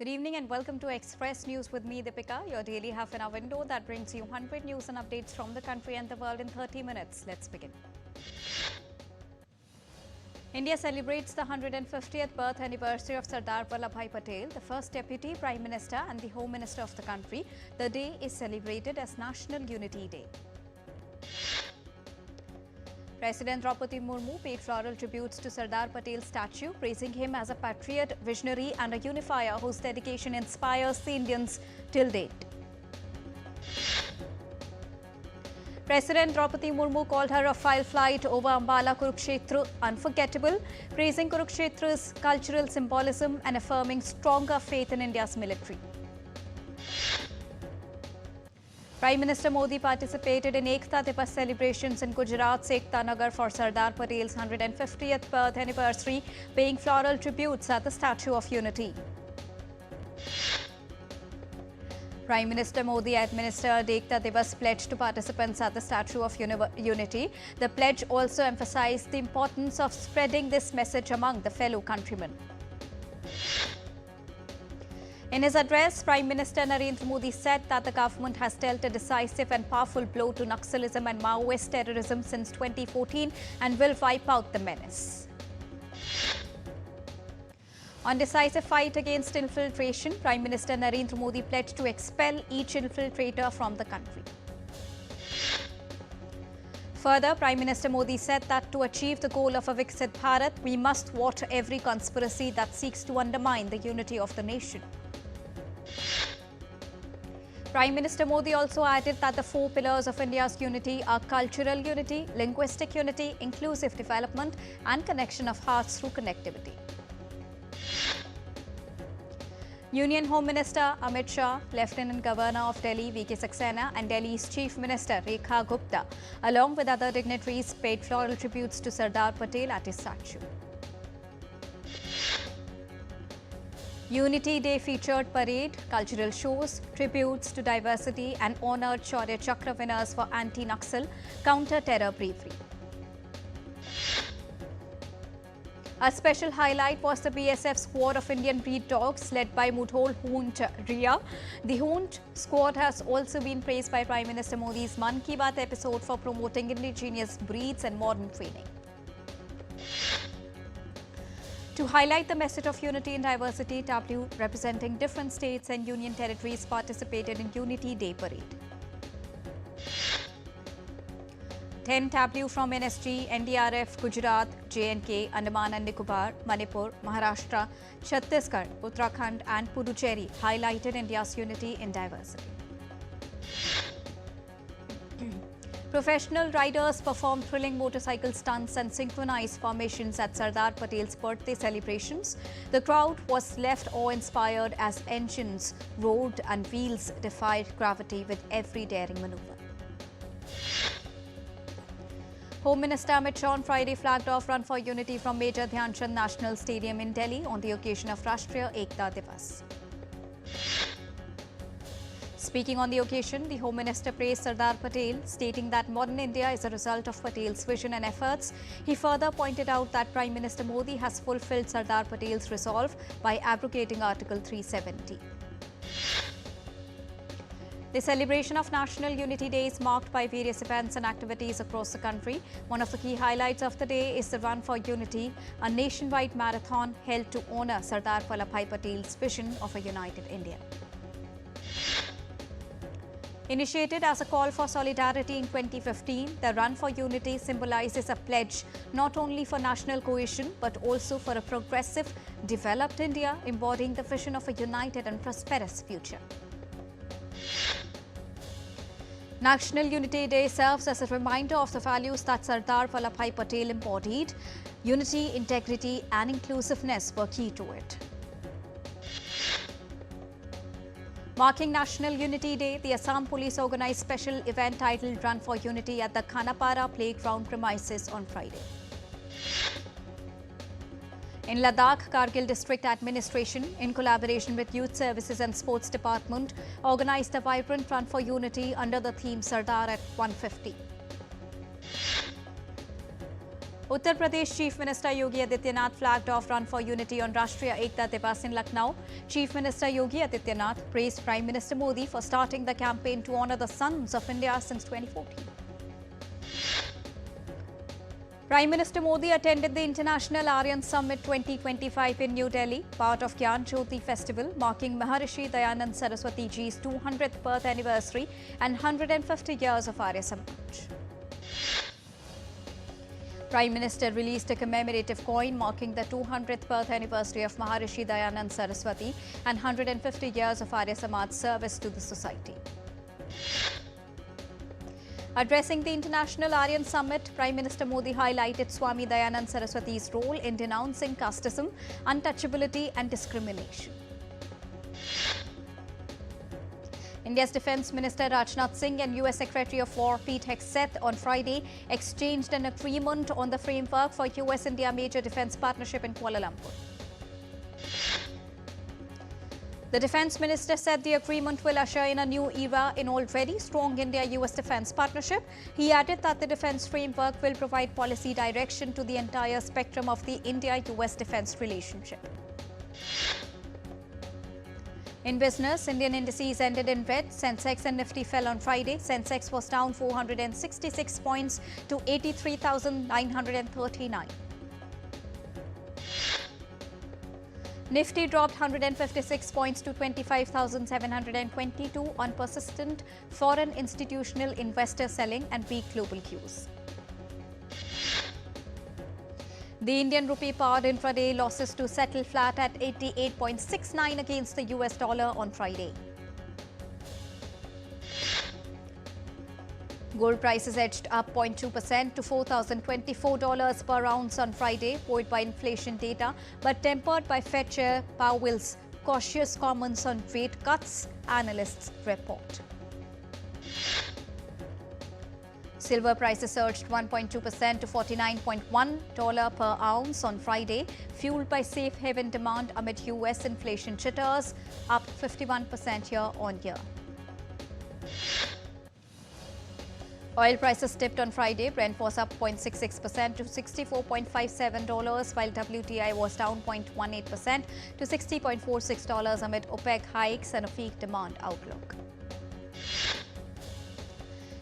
Good evening and welcome to Express News with me, Deepika, your daily half-an-hour window that brings you 100 news and updates from the country and the world in 30 minutes. Let's begin. India celebrates the 150th birth anniversary of Sardar Vallabhbhai Patel, the first Deputy Prime Minister and the Home Minister of the country. The day is celebrated as National Unity Day. President Draupadi Murmu paid floral tributes to Sardar Patel's statue, praising him as a patriot, visionary and a unifier whose dedication inspires the Indians till date. President Draupadi Murmu called her Rafale flight over Ambala Kurukshetra unforgettable, praising Kurukshetra's cultural symbolism and affirming stronger faith in India's military. Prime Minister Modi participated in Ekta Divas celebrations in Gujarat's Ekta Nagar for Sardar Patel's 150th birth anniversary, paying floral tributes at the Statue of Unity. Prime Minister Modi administered Ekta Divas pledge to participants at the Statue of Unity. The pledge also emphasized the importance of spreading this message among the fellow countrymen. In his address, Prime Minister Narendra Modi said that the government has dealt a decisive and powerful blow to Naxalism and Maoist terrorism since 2014 and will wipe out the menace. On decisive fight against infiltration, Prime Minister Narendra Modi pledged to expel each infiltrator from the country. Further, Prime Minister Modi said that to achieve the goal of a Viksit Bharat, we must thwart every conspiracy that seeks to undermine the unity of the nation. Prime Minister Modi also added that the four pillars of India's unity are cultural unity, linguistic unity, inclusive development and connection of hearts through connectivity. Union Home Minister Amit Shah, Lieutenant Governor of Delhi V.K. Saxena and Delhi's Chief Minister Rekha Gupta, along with other dignitaries, paid floral tributes to Sardar Patel at his statue. Unity Day featured parade, cultural shows, tributes to diversity and honoured Shaurya Chakra winners for anti-Naxal, counter-terror bravery. A special highlight was the BSF squad of Indian breed dogs led by Mudhol Hoont Ria. The Hoont squad has also been praised by Prime Minister Modi's Mann Ki Baat episode for promoting indigenous breeds and modern training. To highlight the message of unity and diversity, W representing different states and union territories participated in Unity Day parade. 10 W from NSG, NDRF, Gujarat, J&K, Andaman and Nicobar, Manipur, Maharashtra, Chhattisgarh, Uttarakhand and Puducherry highlighted India's unity in diversity. Professional riders performed thrilling motorcycle stunts and synchronized formations at Sardar Patel's birthday celebrations. The crowd was left awe-inspired as engines roared and wheels defied gravity with every daring maneuver. Home Minister Amit Shah on Friday flagged off Run for Unity from Major Dhyan Chand National Stadium in Delhi on the occasion of Rashtriya Ekta Divas. Speaking on the occasion, the Home Minister praised Sardar Patel, stating that modern India is a result of Patel's vision and efforts. He further pointed out that Prime Minister Modi has fulfilled Sardar Patel's resolve by abrogating Article 370. The celebration of National Unity Day is marked by various events and activities across the country. One of the key highlights of the day is the Run for Unity, a nationwide marathon held to honour Sardar Vallabhbhai Patel's vision of a united India. Initiated as a call for solidarity in 2015, the Run for Unity symbolizes a pledge not only for national cohesion but also for a progressive, developed India embodying the vision of a united and prosperous future. National Unity Day serves as a reminder of the values that Sardar Vallabhbhai Patel embodied. Unity, integrity and inclusiveness were key to it. Marking National Unity Day, the Assam Police organised special event titled Run for Unity at the Khanapara Playground premises on Friday. In Ladakh, Kargil District Administration, in collaboration with Youth Services and Sports Department, organised a vibrant Run for Unity under the theme Sardar at 150. Uttar Pradesh Chief Minister Yogi Adityanath flagged off Run for Unity on Rashtriya Ekta Divas in Lucknow. Chief Minister Yogi Adityanath praised Prime Minister Modi for starting the campaign to honour the sons of India since 2014. Prime Minister Modi attended the International Aryan Summit 2025 in New Delhi, part of Gyan Jyoti Festival, marking Maharishi Dayanand Saraswati Ji's 200th birth anniversary and 150 years of Arya Samaj. Prime Minister released a commemorative coin marking the 200th birth anniversary of Maharishi Dayanand Saraswati and 150 years of Arya Samaj service to the society. Addressing the International Aryan Summit, Prime Minister Modi highlighted Swami Dayanand Saraswati's role in denouncing casteism, untouchability and discrimination. India's Defence Minister Rajnath Singh and US Secretary of War Pete Hegseth on Friday exchanged an agreement on the framework for US-India major defence partnership in Kuala Lumpur. The Defence Minister said the agreement will usher in a new era in already strong India-US defence partnership. He added that the defence framework will provide policy direction to the entire spectrum of the India-US defence relationship. In business, Indian indices ended in red. Sensex and Nifty fell on Friday. Sensex was down 466 points to 83,939. Nifty dropped 156 points to 25,722 on persistent foreign institutional investor selling and weak global cues. The Indian rupee powered intraday losses to settle flat at 88.69 against the US dollar on Friday. Gold prices edged up 0.2% to $4,024 per ounce on Friday, buoyed by inflation data, but tempered by Fed Chair Powell's cautious comments on rate cuts, analysts report. Silver prices surged 1.2% to $49.1 per ounce on Friday, fueled by safe haven demand amid US inflation jitters, up 51% year-on-year. Oil prices dipped on Friday. Brent was up 0.66% to $64.57, while WTI was down 0.18% to $60.46 amid OPEC hikes and a weak demand outlook.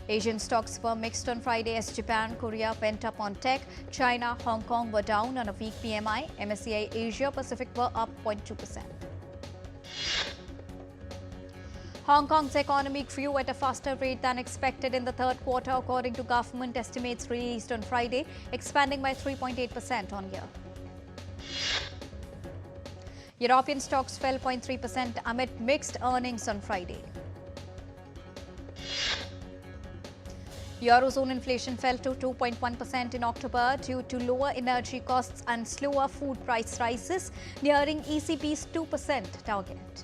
Asian stocks were mixed on Friday as Japan, Korea went up on tech. China, Hong Kong were down on a weak PMI. MSCI Asia Pacific were up 0.2%. Hong Kong's economy grew at a faster rate than expected in the third quarter, according to government estimates released on Friday, expanding by 3.8% on year. European stocks fell 0.3% amid mixed earnings on Friday. Eurozone inflation fell to 2.1% in October due to lower energy costs and slower food price rises, nearing ECB's 2% target.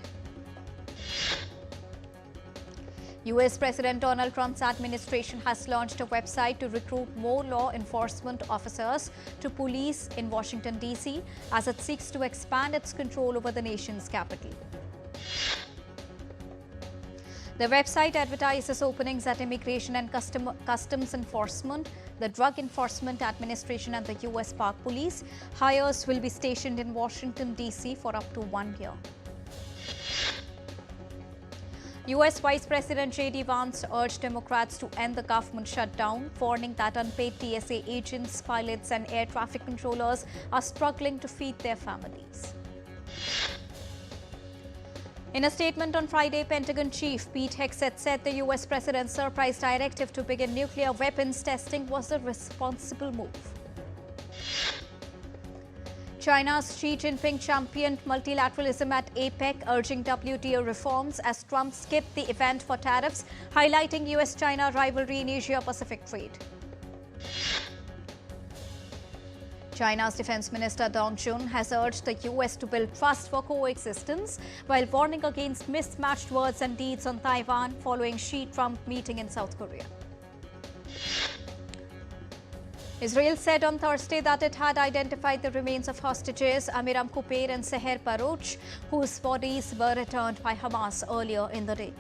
US President Donald Trump's administration has launched a website to recruit more law enforcement officers to police in Washington, D.C. as it seeks to expand its control over the nation's capital. The website advertises openings at Immigration and Customs Enforcement, the Drug Enforcement Administration and the US Park Police. Hires will be stationed in Washington, D.C. for up to 1 year. US Vice President J.D. Vance urged Democrats to end the government shutdown, warning that unpaid TSA agents, pilots and air traffic controllers are struggling to feed their families. In a statement on Friday, Pentagon Chief Pete Hegseth said the US President's surprise directive to begin nuclear weapons testing was a responsible move. China's Xi Jinping championed multilateralism at APEC, urging WTO reforms as Trump skipped the event for tariffs, highlighting US-China rivalry in Asia-Pacific trade. China's Defense Minister Dong Jun has urged the US to build trust for coexistence, while warning against mismatched words and deeds on Taiwan following Xi-Trump meeting in South Korea. Israel said on Thursday that it had identified the remains of hostages Amiram Kuper and Seher Paroch, whose bodies were returned by Hamas earlier in the day.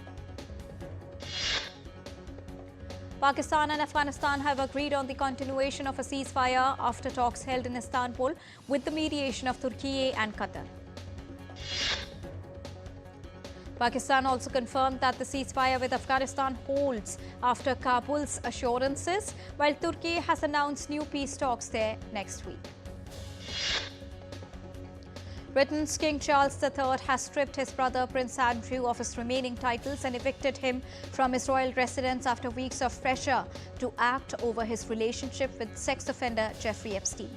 Pakistan and Afghanistan have agreed on the continuation of a ceasefire after talks held in Istanbul with the mediation of Turkey and Qatar. Pakistan also confirmed that the ceasefire with Afghanistan holds after Kabul's assurances, while Turkey has announced new peace talks there next week. Britain's King Charles III has stripped his brother Prince Andrew of his remaining titles and evicted him from his royal residence after weeks of pressure to act over his relationship with sex offender Jeffrey Epstein.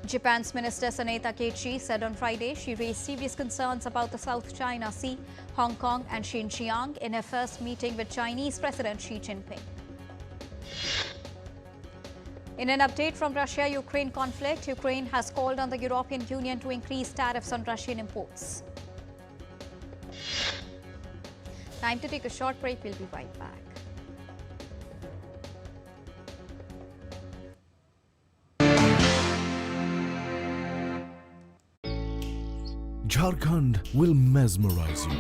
Japan's Minister Sanae Takeichi said on Friday she raised serious concerns about the South China Sea, Hong Kong and Xinjiang in her first meeting with Chinese President Xi Jinping. In an update from Russia-Ukraine conflict, Ukraine has called on the European Union to increase tariffs on Russian imports. Time to take a short break. We'll be right back. Jharkhand will mesmerize you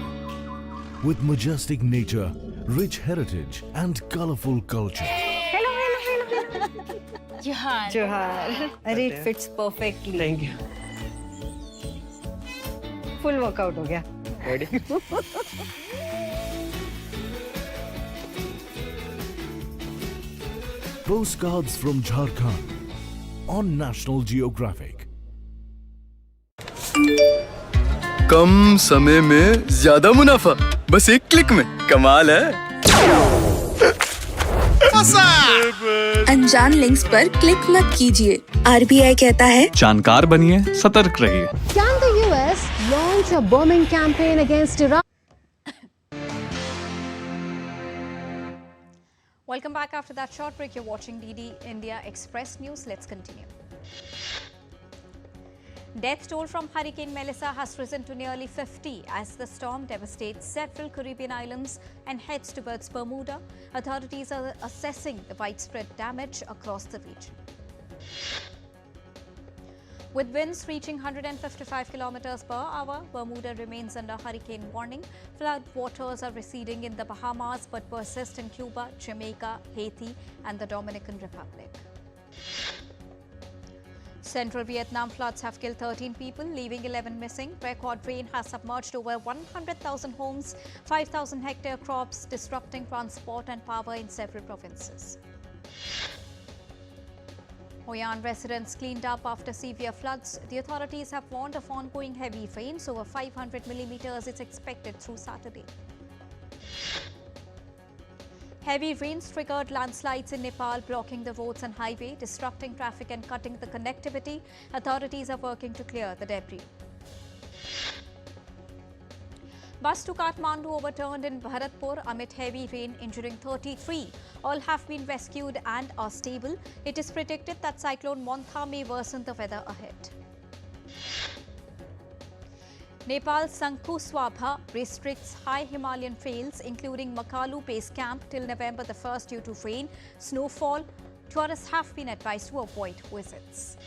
with majestic nature, rich heritage and colorful culture. Johar. It fits perfectly. Thank you. Full workout हो गया. Ready? Postcards from Jharkhand on National Geographic. कम समय में ज्यादा मुनाफा बस एक click में कमाल है। अनजान लिंक्स पर क्लिक मत कीजिए। आरबीआई कहता है जानकार बनिए, सतर्क रहिए। Can the US launch a bombing campaign against Iran? Welcome back after that short break. You're watching DD India Express News. Let's continue. Death toll from Hurricane Melissa has risen to nearly 50 as the storm devastates several Caribbean islands and heads towards Bermuda. Authorities are assessing the widespread damage across the region. With winds reaching 155 kilometers per hour, Bermuda remains under hurricane warning. Flood waters are receding in the Bahamas but persist in Cuba, Jamaica, Haiti and the Dominican Republic. Central Vietnam floods have killed 13 people, leaving 11 missing. Record rain has submerged over 100,000 homes, 5,000 hectare crops, disrupting transport and power in several provinces. Hoi An residents cleaned up after severe floods. The authorities have warned of ongoing heavy rains. Over 500 millimeters is expected through Saturday. Heavy rains triggered landslides in Nepal, blocking the roads and highway, disrupting traffic and cutting the connectivity. Authorities are working to clear the debris. Bus to Kathmandu overturned in Bharatpur amid heavy rain, injuring 33. All have been rescued and are stable. It is predicted that cyclone Montha may worsen the weather ahead. Nepal's Sankhuswabha restricts high Himalayan trails, including Makalu Base Camp, till November the 1st due to rain, snowfall. Tourists have been advised to avoid visits.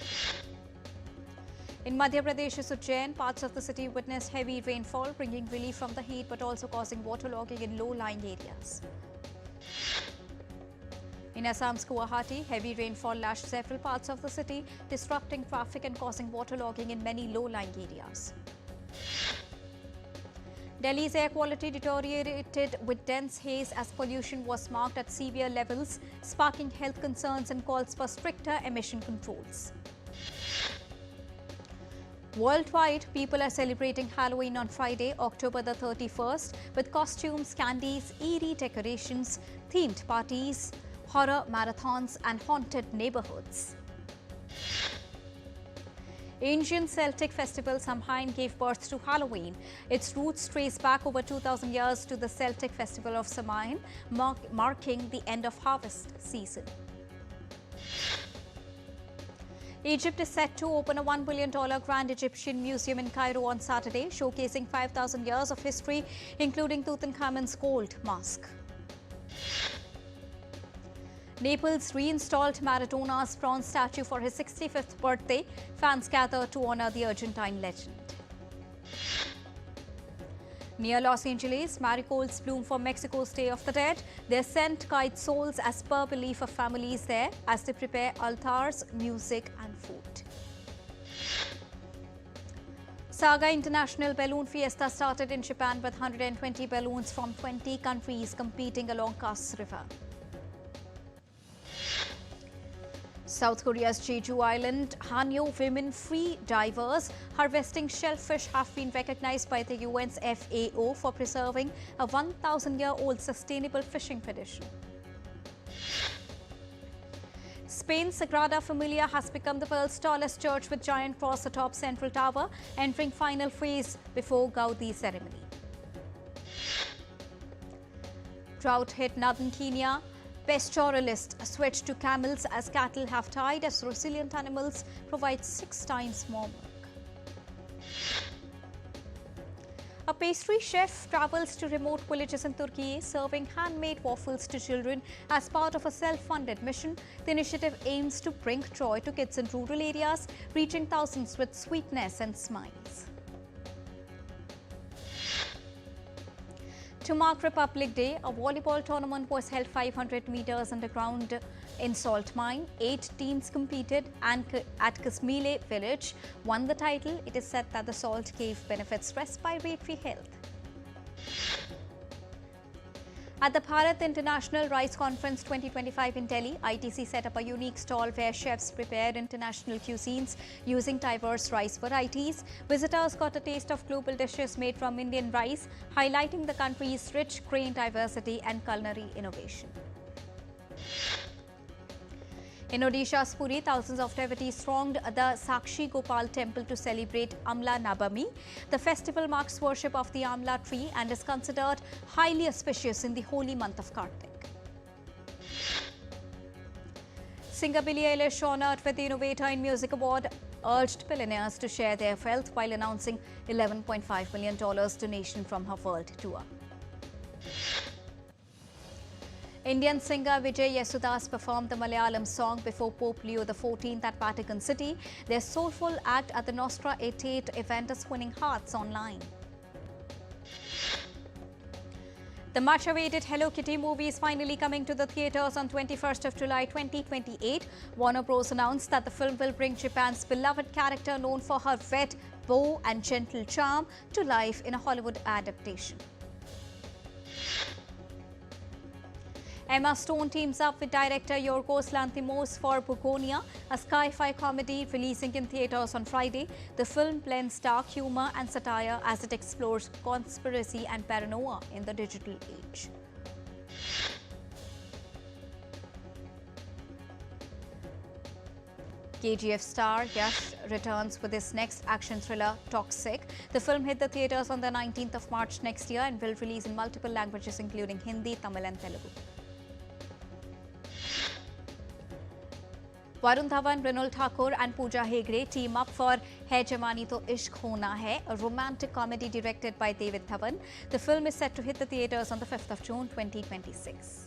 In Madhya Pradesh's Ujjain, parts of the city witnessed heavy rainfall, bringing relief from the heat but also causing waterlogging in low-lying areas. In Assam's Guwahati, heavy rainfall lashed several parts of the city, disrupting traffic and causing waterlogging in many low-lying areas. Delhi's air quality deteriorated with dense haze as pollution was marked at severe levels, sparking health concerns and calls for stricter emission controls. Worldwide, people are celebrating Halloween on Friday, October the 31st, with costumes, candies, eerie decorations, themed parties, horror marathons and haunted neighborhoods. Ancient Celtic festival Samhain gave birth to Halloween. Its roots trace back over 2,000 years to the Celtic festival of Samhain, marking the end of harvest season. Egypt is set to open a $1 billion Grand Egyptian Museum in Cairo on Saturday, showcasing 5,000 years of history, including Tutankhamun's gold mask. Naples reinstalled Maradona's bronze statue for his 65th birthday. Fans gather to honor the Argentine legend. Near Los Angeles, marigolds bloom for Mexico's Day of the Dead. Their scent guides souls as per belief of families there as they prepare altars, music and food. Saga International Balloon Fiesta started in Japan with 120 balloons from 20 countries competing along Cass River. South Korea's Jeju Island Hanyo women free divers harvesting shellfish have been recognized by the UN's FAO for preserving a 1,000-year-old sustainable fishing tradition. Spain's Sagrada Familia has become the world's tallest church with giant cross atop central tower, entering final phase before Gaudi ceremony. Drought hit northern Kenya. Pastoralists switched to camels as cattle have died as resilient animals provide 6 times more milk. A pastry chef travels to remote villages in Turkey serving handmade waffles to children as part of a self-funded mission. The initiative aims to bring joy to kids in rural areas, reaching thousands with sweetness and smiles. To mark Republic Day, a volleyball tournament was held 500 meters underground in Salt Mine. 8 teams competed and at Kasmile village won the title. It is said that the salt cave benefits respiratory health. At the Bharat International Rice Conference 2025 in Delhi, ITC set up a unique stall where chefs prepared international cuisines using diverse rice varieties. Visitors got a taste of global dishes made from Indian rice, highlighting the country's rich grain diversity and culinary innovation. In Odisha's Puri, thousands of devotees thronged the Sakshi Gopal temple to celebrate Amla Nabami. The festival marks worship of the Amla tree and is considered highly auspicious in the holy month of Kartik. Singer Billie Eilish, honored with the Innovator in Music Award, urged billionaires to share their wealth while announcing $11.5 million donation from her world tour. Indian singer Vijay Yesudas performed the Malayalam song before Pope Leo XIV at Vatican City. Their soulful act at the Nostra Aetate event is winning hearts online. The much-awaited Hello Kitty movie is finally coming to the theatres on 21st of July 2028. Warner Bros. Announced that the film will bring Japan's beloved character known for her red bow and gentle charm to life in a Hollywood adaptation. Emma Stone teams up with director Yorgos Lanthimos for Bugonia, a sci-fi comedy releasing in theatres on Friday. The film blends dark humour and satire as it explores conspiracy and paranoia in the digital age. KGF star Yash returns with his next action thriller, Toxic. The film hit the theatres on the 19th of March next year and will release in multiple languages including Hindi, Tamil and Telugu. Varun Dhawan, Mrinal Thakur and Pooja Hegde team up for Hai Jamani To Ishq Hona Hai, a romantic comedy directed by David Dhawan. The film is set to hit the theatres on the 5th of June 2026.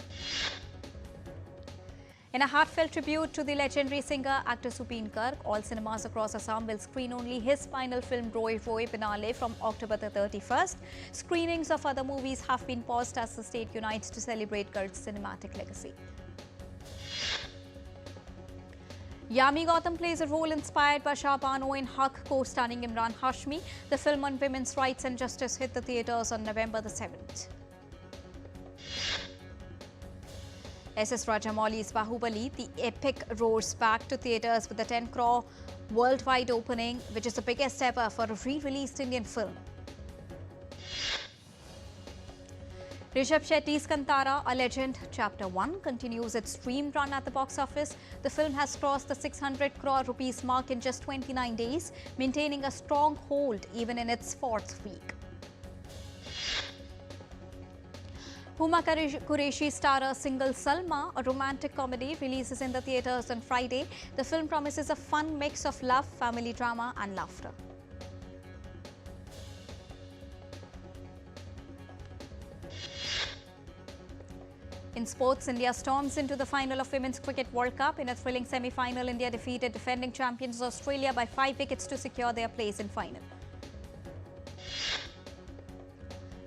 In a heartfelt tribute to the legendary singer-actor Supin Garg, all cinemas across Assam will screen only his final film Roy Roy Binale from October the 31st. Screenings of other movies have been paused as the state unites to celebrate Garg's cinematic legacy. Yami Gautam plays a role inspired by Shah Bano in Haq, co-starring Imran Hashmi. The film on women's rights and justice hit the theatres on November the 7th. SS Rajamouli's Bahubali, the epic, roars back to theatres with a 10 crore worldwide opening, which is the biggest ever for a re-released Indian film. Rishabh Shetty's Kantara, A Legend, Chapter 1 continues its dream run at the box office. The film has crossed the 600 crore rupees mark in just 29 days, maintaining a strong hold even in its 4th week. Huma Qureshi star Single Salma, a romantic comedy, releases in the theatres on Friday. The film promises a fun mix of love, family drama and laughter. In sports, India storms into the final of Women's Cricket World Cup. In a thrilling semi-final, India defeated defending champions Australia by 5 wickets to secure their place in final.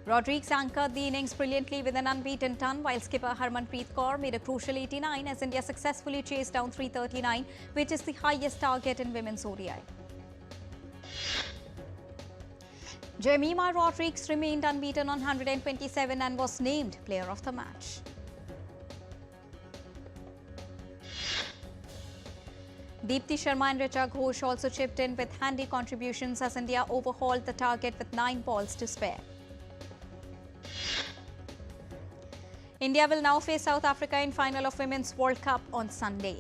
Rodriguez anchored the innings brilliantly with an unbeaten ton, while skipper Harmanpreet Kaur made a crucial 89 as India successfully chased down 339, which is the highest target in women's ODI. Jemima Rodriguez remained unbeaten on 127 and was named player of the match. Deepti Sharma and Richa Ghosh also chipped in with handy contributions as India overhauled the target with 9 balls to spare. India will now face South Africa in final of Women's World Cup on Sunday.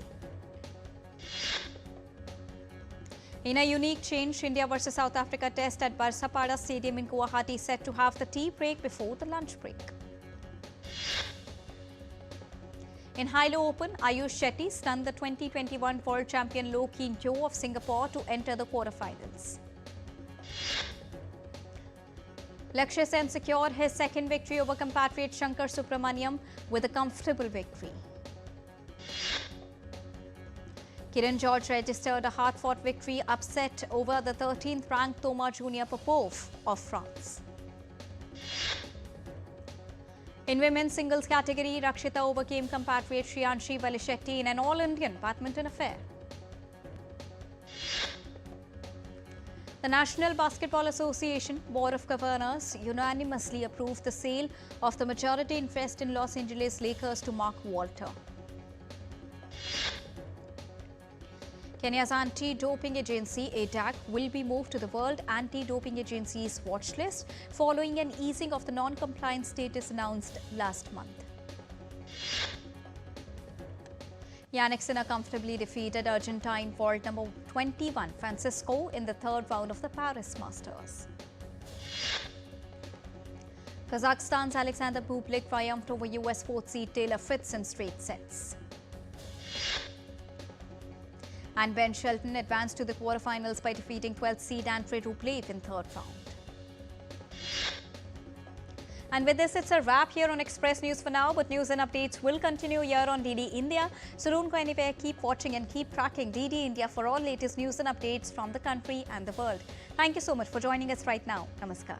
In a unique change, India vs South Africa test at Barsapada Stadium in Guwahati set to have the tea break before the lunch break. In Hilo Open, Ayush Shetty stunned the 2021 world champion Loh Keen Yew of Singapore to enter the quarterfinals. Lakshya Sen secured his second victory over compatriot Shankar Subramaniam with a comfortable victory. Kiran George registered a hard-fought victory upset over the 13th ranked Toma Junior Popov of France. In women's singles category, Rakshita overcame compatriot Shriyanshi Valishetty in an all-Indian badminton affair. The National Basketball Association Board of Governors unanimously approved the sale of the majority interest in Los Angeles Lakers to Mark Walter. Kenya's anti-doping agency, ADAC, will be moved to the World Anti-Doping Agency's watch list following an easing of the non-compliance status announced last month. Yannick Sinner comfortably defeated Argentine world number 21 Francisco in the third round of the Paris Masters. Kazakhstan's Alexander Bublik triumphed over US fourth seed Taylor Fritz in straight sets. And Ben Shelton advanced to the quarterfinals by defeating 12th seed Andrei Rublev in third round. And with this, it's a wrap here on Express News for now, but news and updates will continue here on DD India. So don't go anywhere, keep watching and keep tracking DD India for all latest news and updates from the country and the world. Thank you so much for joining us right now. Namaskar.